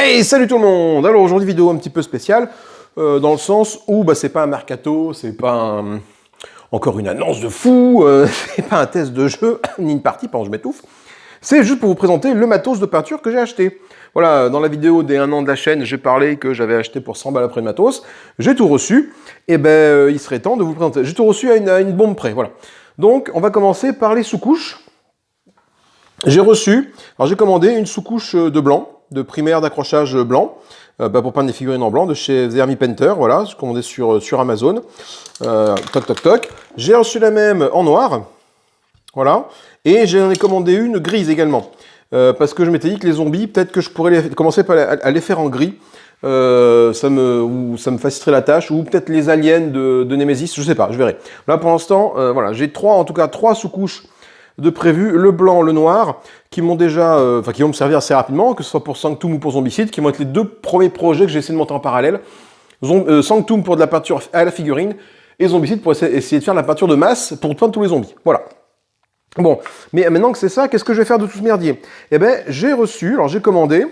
Hey, salut tout le monde! Alors aujourd'hui, vidéo un petit peu spéciale, dans le sens où c'est pas un mercato, c'est pas encore une annonce de fou, c'est pas un test de jeu, ni une partie, pardon, je m'étouffe. C'est juste pour vous présenter le matos de peinture que j'ai acheté. Voilà, dans la vidéo des 1 an de la chaîne, j'ai parlé que j'avais acheté pour 100 balles après le matos. J'ai tout reçu, et il serait temps de vous présenter. J'ai tout reçu à une bombe près, voilà. Donc, on va commencer par les sous-couches. J'ai commandé une sous-couche de blanc, de primaire d'accrochage blanc, pour peindre des figurines en blanc, de chez The Army Painter, voilà, j'ai commandé sur Amazon. Toc toc toc. J'ai reçu la même en noir, voilà, et j'en ai commandé une grise également, parce que je m'étais dit que les zombies, peut-être que je pourrais commencer à les faire en gris, ça me faciliterait la tâche, ou peut-être les aliens de Nemesis, je sais pas, je verrai. Là pour l'instant, voilà, j'ai trois sous-couches de prévu, le blanc, le noir, qui m'ont déjà, qui vont me servir assez rapidement, que ce soit pour Sanctum ou pour Zombicide, qui vont être les deux premiers projets que j'ai essayé de monter en parallèle. Sanctum pour de la peinture à la figurine, et Zombicide pour essayer de faire de la peinture de masse pour peindre tous les zombies. Voilà. Bon, mais maintenant que c'est ça, qu'est-ce que je vais faire de tout ce merdier? Eh ben, j'ai reçu, alors j'ai commandé,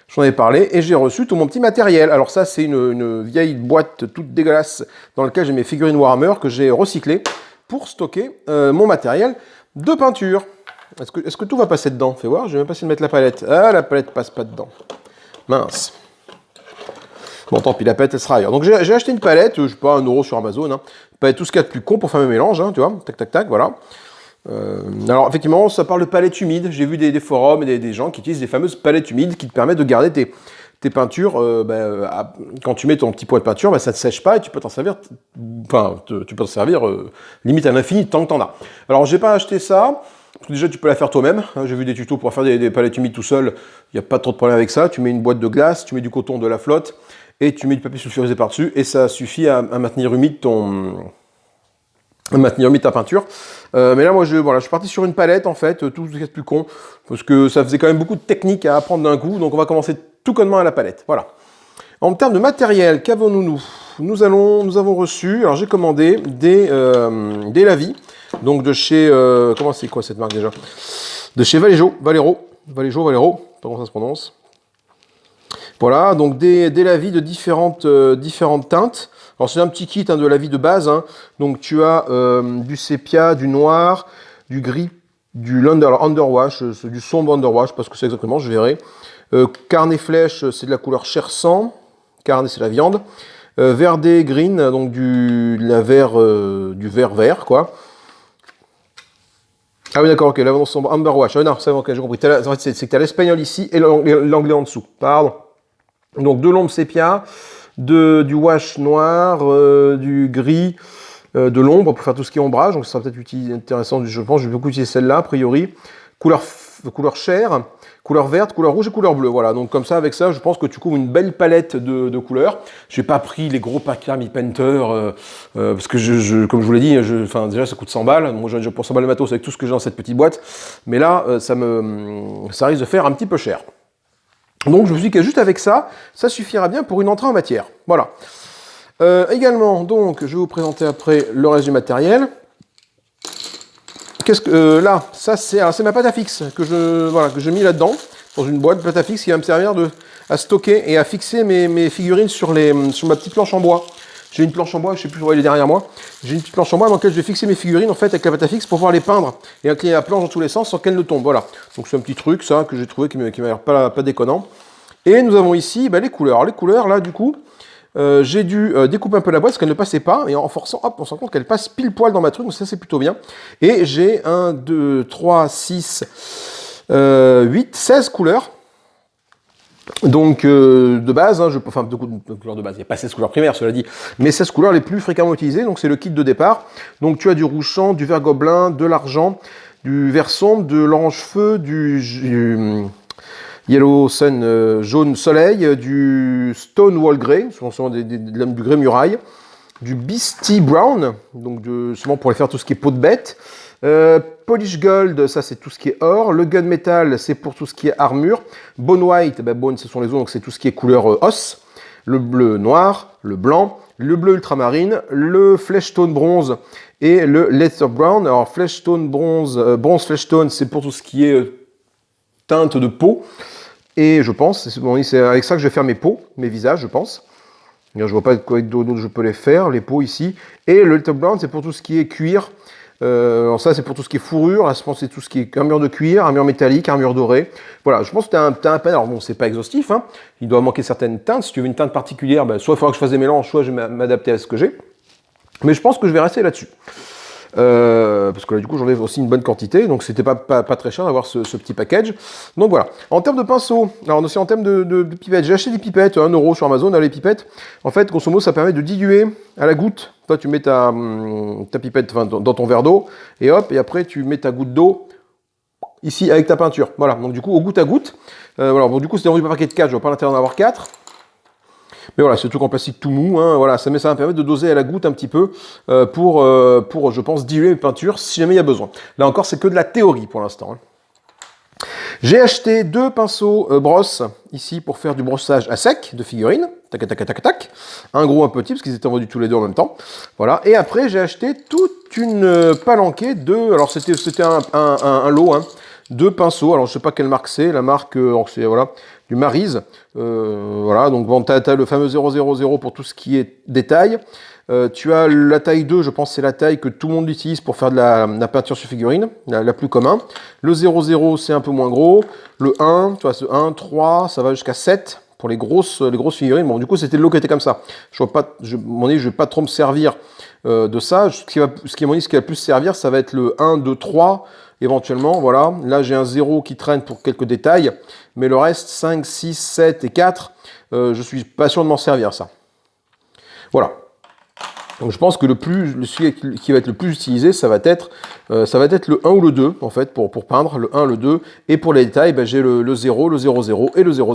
j'en ai parlé, et j'ai reçu tout mon petit matériel. Alors ça, c'est une vieille boîte toute dégueulasse dans laquelle j'ai mes figurines Warhammer que j'ai recyclées pour stocker mon matériel de peinture. Est-ce que tout va passer dedans? Fais voir, je vais même pas essayer de mettre la palette. Ah, la palette passe pas dedans. Mince. Bon, tant pis, la palette, elle sera ailleurs. Donc j'ai acheté une palette, je sais pas, 1 € sur Amazon. Hein. Palette, tout ce qu'il y a de plus con pour faire mes mélanges, hein, tu vois. Tac, tac, tac, voilà. Alors, effectivement, ça parle de palettes humides. J'ai vu des forums et des gens qui utilisent des fameuses palettes humides qui te permettent de garder tes peintures. Quand tu mets ton petit pot de peinture, ça ne sèche pas et tu peux t'en servir, limite à l'infini tant que t'en as. Alors, j'ai pas acheté ça. Parce que déjà, tu peux la faire toi-même. J'ai vu des tutos pour faire des palettes humides tout seul. Il n'y a pas trop de problème avec ça. Tu mets une boîte de glace, tu mets du coton, de la flotte, et tu mets du papier sulfurisé par-dessus, et ça suffit à maintenir humide ta peinture. Mais là, moi, je suis parti sur une palette, en fait, tout ce qui est plus con, parce que ça faisait quand même beaucoup de techniques à apprendre d'un coup, donc on va commencer tout connement à la palette. Voilà. En termes de matériel, qu'avons-nous? Nous avons reçu, alors j'ai commandé des lavis, donc de chez, comment c'est quoi cette marque déjà? De chez Vallejo, comment ça se prononce? Voilà, donc des lavis de différentes teintes. Alors c'est un petit kit de lavis de base, hein. Donc tu as du sépia, du noir, du gris, du underwash, du sombre underwash, parce que c'est exactement, je verrai. Carnet flèche, c'est de la couleur chair sang. Carnet, c'est la viande. Verdé green, donc du vert, quoi. Ah oui, d'accord, ok, là, on sombre underwash. Ah non, c'est bon, ok, j'ai compris. En fait, c'est que tu as l'espagnol ici et l'anglais en dessous. Pardon. Donc de l'ombre sépia, du wash noir, du gris, de l'ombre pour faire tout ce qui est ombrage. Donc ça sera peut-être intéressant, je pense. Je vais beaucoup utiliser celle-là, a priori. Couleur chair, couleur verte, couleur rouge et couleur bleue. Voilà, donc comme ça, avec ça, je pense que tu couvres une belle palette de couleurs. Je n'ai pas pris les gros packs Army Painter, parce que, comme je vous l'ai dit, déjà ça coûte 100 balles. Moi, j'ai pour 100 balles de matos avec tout ce que j'ai dans cette petite boîte. Mais là, ça risque de faire un petit peu cher. Donc je me suis dit que juste avec ça, ça suffira bien pour une entrée en matière. Voilà. Également, donc, je vais vous présenter après le reste du matériel. Qu'est-ce que là, ça c'est ma pâte à fixe que j'ai mis là-dedans dans une boîte de pâte à fixe qui va me servir à stocker et à fixer mes figurines sur ma petite planche en bois. J'ai une planche en bois, je sais plus, elle est derrière moi. J'ai une petite planche en bois dans laquelle je vais fixer mes figurines en fait avec la pâte à fixe pour pouvoir les peindre et incliner la planche dans tous les sens sans qu'elle ne tombe. Voilà. Donc c'est un petit truc ça que j'ai trouvé qui m'a l'air pas déconnant. Et nous avons ici les couleurs. Alors, les couleurs là du coup, j'ai dû découper un peu la boîte parce qu'elle ne passait pas et en forçant, hop, on se rend compte qu'elle passe pile poil dans ma truc, donc ça c'est plutôt bien. Et j'ai 1, 2, 3, 6, 8, 16 couleurs. Donc de base, de couleurs de base, il n'y a pas 16 couleurs primaires cela dit, mais 16 couleurs les plus fréquemment utilisées, donc c'est le kit de départ. Donc tu as du rouge sang, du vert gobelin, de l'argent, du vert sombre, de l'orange feu, du Yellow Sun, jaune soleil, du Stone Wall Grey, ce sont du grès muraille, du Beastie Brown, donc souvent pour les faire tout ce qui est peau de bête, Polish Gold, ça c'est tout ce qui est or, le Gunmetal c'est pour tout ce qui est armure, Bone White, Bone ce sont les os, donc c'est tout ce qui est couleur os, le bleu noir, le blanc, le bleu ultramarine, le Fleshtone bronze et le Leather Brown. Alors Fleshtone bronze, bronze Fleshtone c'est pour tout ce qui est teinte de peau. Et je pense, c'est avec ça que je vais faire mes peaux, mes visages, je pense. Je vois pas avec d'autres je peux les faire, les peaux ici. Et le Little Brown, c'est pour tout ce qui est cuir. Alors ça, c'est pour tout ce qui est fourrure. Là, je pense que c'est tout ce qui est armure de cuir, armure métallique, armure dorée. Voilà, je pense que tu as un panel. Alors bon, c'est pas exhaustif, hein. Il doit manquer certaines teintes. Si tu veux une teinte particulière, ben, soit il faudra que je fasse des mélanges, soit je vais m'adapter à ce que j'ai. Mais je pense que je vais rester là-dessus. Parce que là, du coup, j'en ai aussi une bonne quantité, donc c'était pas très cher d'avoir ce petit package. Donc voilà. En termes de pinceaux, alors aussi en termes de pipettes, j'ai acheté des pipettes, 1 € sur Amazon, là, les pipettes. En fait, grosso modo, ça permet de diluer à la goutte. Toi, tu mets ta pipette dans ton verre d'eau, et hop, et après, tu mets ta goutte d'eau ici avec ta peinture. Voilà, donc du coup, au goutte à goutte. Voilà, bon, du coup, c'était vendu par paquet de 4, je vois pas l'intérêt d'en avoir 4. Mais voilà, c'est tout en plastique tout mou, hein, voilà, ça me permet de doser à la goutte un petit peu pour, je pense, diluer mes peintures si jamais il y a besoin. Là encore, c'est que de la théorie pour l'instant. Hein. J'ai acheté 2 pinceaux brosse ici pour faire du brossage à sec de figurines. Tac, tac, tac, tac. Un gros, un petit, parce qu'ils étaient vendus tous les deux en même temps. Voilà. Et après, j'ai acheté toute une palanquée de... Alors, c'était un lot, hein, 2 pinceaux. Alors, je sais pas quelle marque c'est. La marque, c'est, voilà, du Maryse. Voilà. Donc, bon, tu as le fameux 000 pour tout ce qui est détail. Tu as la taille 2, je pense que c'est la taille que tout le monde utilise pour faire de la peinture sur figurine, la plus commune. Le 00, c'est un peu moins gros. Le 1, tu vois, ce 1, 3, ça va jusqu'à 7 pour les grosses figurines. Bon, du coup, c'était le lot qui était comme ça. Je vois pas, je vais pas trop me servir de ça. Ce qui va le plus servir, ça va être le 1, 2, 3, éventuellement. Voilà. Là, j'ai un 0 qui traîne pour quelques détails. Mais le reste, 5, 6, 7 et 4, je suis pas sûr de m'en servir, ça. Voilà. Donc je pense que celui qui va être le plus utilisé, ça va être le 1 ou le 2, en fait, pour peindre, le 1, le 2. Et pour les détails, ben, j'ai le 0, le 00 et le 000.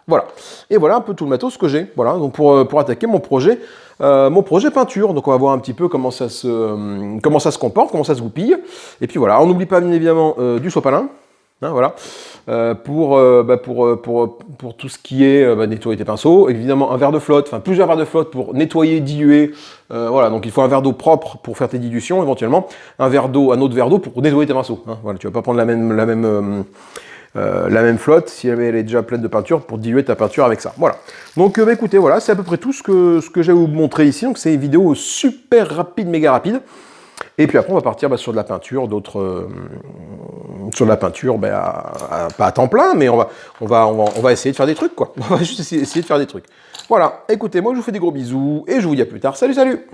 Voilà. Et voilà un peu tout le matos que j'ai. Voilà, donc pour attaquer mon projet peinture. Donc on va voir un petit peu comment ça se comporte, comment ça se goupille. Et puis voilà, on n'oublie pas bien évidemment du sopalin. Hein, voilà. Pour tout ce qui est nettoyer tes pinceaux, évidemment un verre de flotte, enfin plusieurs verres de flotte pour nettoyer, diluer, voilà, donc il faut un verre d'eau propre pour faire tes dilutions, éventuellement un autre verre d'eau pour nettoyer tes pinceaux. Hein, voilà, tu vas pas prendre la même flotte si elle est déjà pleine de peinture pour diluer ta peinture avec ça. Voilà. Donc écoutez, voilà, c'est à peu près tout ce que j'ai à vous montrer ici. Donc c'est une vidéo super rapide, méga rapide. Et puis après, on va partir sur de la peinture, sur de la peinture, pas à temps plein, mais on va essayer de faire des trucs, quoi. On va juste essayer de faire des trucs. Voilà, écoutez, moi je vous fais des gros bisous, et je vous dis à plus tard. Salut, salut!